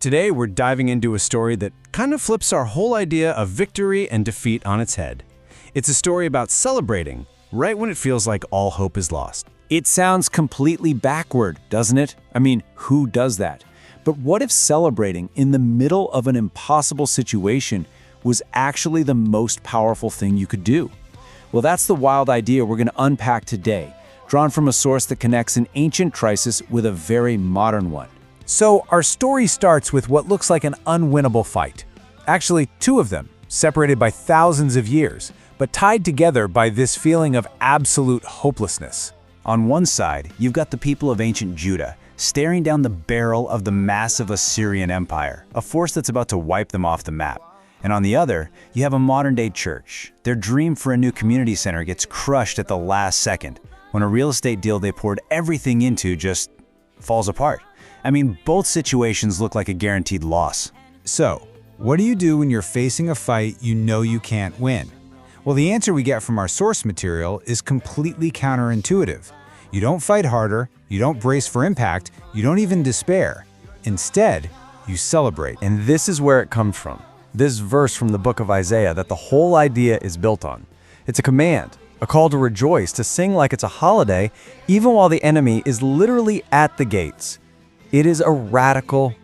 Today, we're diving into a story that kind of flips our whole idea of victory and defeat on its head. It's a story about celebrating right when it feels like all hope is lost. It sounds completely backward, doesn't it? I mean, who does that? But what if celebrating in the middle of an impossible situation was actually the most powerful thing you could do? Well, that's the wild idea we're going to unpack today, drawn from a source that connects an ancient crisis with a very modern one. So, our story starts with what looks like an unwinnable fight. Actually, two of them, separated by thousands of years, but tied together by this feeling of absolute hopelessness. On one side, you've got the people of ancient Judah, staring down the barrel of the massive Assyrian Empire, a force that's about to wipe them off the map. And on the other, you have a modern-day church. Their dream for a new community center gets crushed at the last second, when a real estate deal they poured everything into just falls apart. I mean, both situations look like a guaranteed loss. So, what do you do when you're facing a fight you know you can't win? Well, the answer we get from our source material is completely counterintuitive. You don't fight harder, you don't brace for impact, you don't even despair. Instead, you celebrate. And this is where it comes from. This verse from the book of Isaiah that the whole idea is built on. It's a command, a call to rejoice, to sing like it's a holiday, even while the enemy is literally at the gates. It is a radical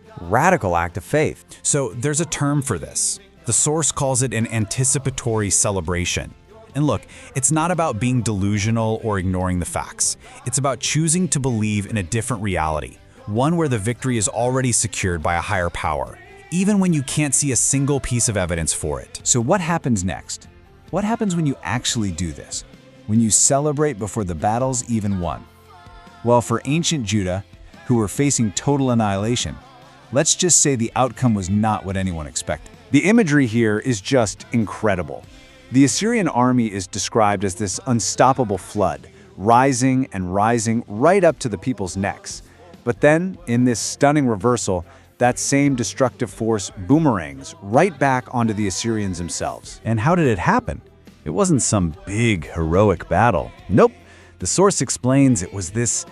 act of faith. So there's a term for this. The source calls it an anticipatory celebration. And look, it's not about being delusional or ignoring the facts. It's about choosing to believe in a different reality, one where the victory is already secured by a higher power, even when you can't see a single piece of evidence for it. So what happens next? What happens when you actually do this? When you celebrate before the battle's even won? Well, for ancient Judah, who were facing total annihilation, let's just say the outcome was not what anyone expected. The imagery here is just incredible. The Assyrian army is described as this unstoppable flood, rising and rising right up to the people's necks. But then, in this stunning reversal, that same destructive force boomerangs right back onto the Assyrians themselves. And how did it happen? It wasn't some big, heroic battle. Nope. The source explains it was this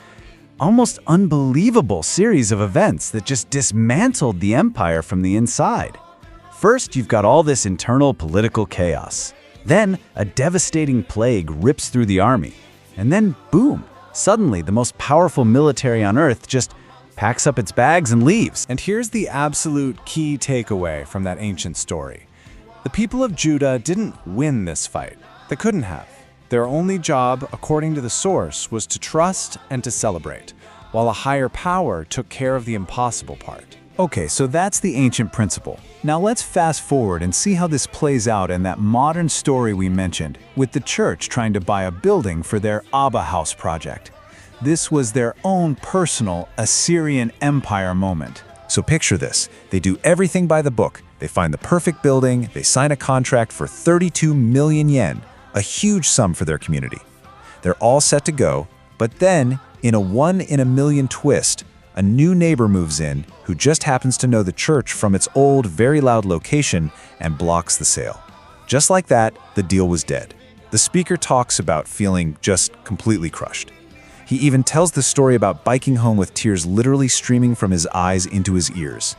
almost unbelievable series of events that just dismantled the empire from the inside. First, you've got all this internal political chaos. Then, a devastating plague rips through the army. And then, boom, suddenly the most powerful military on earth just packs up its bags and leaves. And here's the absolute key takeaway from that ancient story. The people of Judah didn't win this fight. They couldn't have. Their only job, according to the source, was to trust and to celebrate, while a higher power took care of the impossible part. Okay, so that's the ancient principle. Now let's fast forward and see how this plays out in that modern story we mentioned, with the church trying to buy a building for their Abba House project. This was their own personal Assyrian Empire moment. So picture this. They do everything by the book. They find the perfect building, they sign a contract for 32 million yen, a huge sum for their community. They're all set to go, but then, in a 1 in a million twist, a new neighbor moves in who just happens to know the church from its old, very loud location and blocks the sale. Just like that, the deal was dead. The speaker talks about feeling just completely crushed. He even tells the story about biking home with tears literally streaming from his eyes into his ears.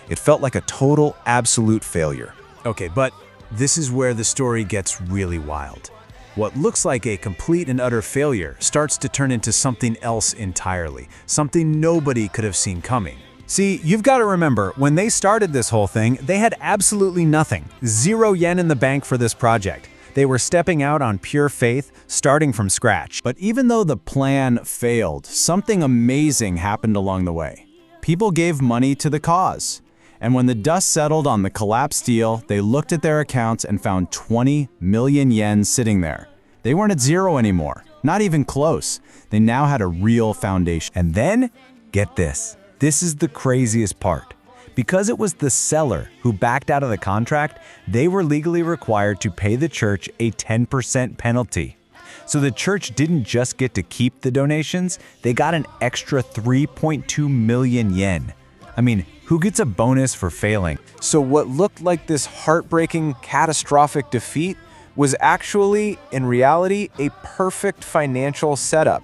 It felt like a total, absolute failure. Okay, but this is where the story gets really wild. What looks like a complete and utter failure starts to turn into something else entirely, something nobody could have seen coming. See, you've got to remember, when they started this whole thing, they had absolutely nothing. 0 yen in the bank for this project. They were stepping out on pure faith, starting from scratch. But even though the plan failed, something amazing happened along the way. People gave money to the cause. And when the dust settled on the collapsed deal, they looked at their accounts and found 20 million yen sitting there. They weren't at zero anymore, not even close. They now had a real foundation. And then, get this. This is the craziest part. Because it was the seller who backed out of the contract, they were legally required to pay the church a 10% penalty. So the church didn't just get to keep the donations, they got an extra 3.2 million yen. I mean, who gets a bonus for failing? So what looked like this heartbreaking, catastrophic defeat was actually, in reality, a perfect financial setup.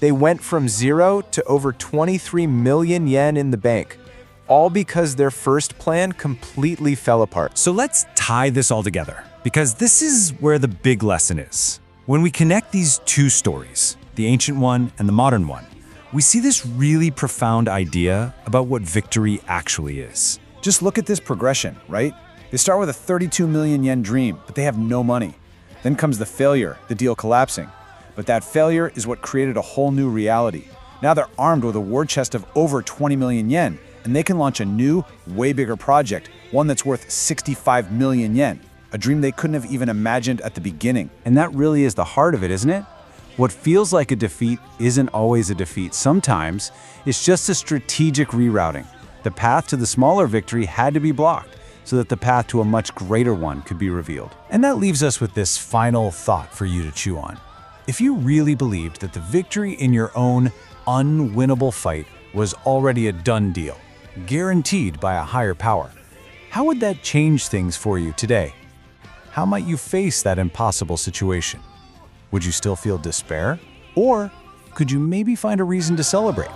They went from 0 to over 23 million yen in the bank. all because their first plan completely fell apart. So let's tie this all together, because this is where the big lesson is. When we connect these two stories, the ancient one and the modern one, we see this really profound idea about what victory actually is. Just look at this progression, right? They start with a 32 million yen dream, but they have no money. Then comes the failure, the deal collapsing. But that failure is what created a whole new reality. Now they're armed with a war chest of over 20 million yen, and they can launch a new, way bigger project, one that's worth 65 million yen, a dream they couldn't have even imagined at the beginning. And that really is the heart of it, isn't it? What feels like a defeat isn't always a defeat. Sometimes it's just a strategic rerouting. The path to the smaller victory had to be blocked so that the path to a much greater one could be revealed. And that leaves us with this final thought for you to chew on. If you really believed that the victory in your own unwinnable fight was already a done deal, guaranteed by a higher power, how would that change things for you today? How might you face that impossible situation? Would you still feel despair? Or could you maybe find a reason to celebrate?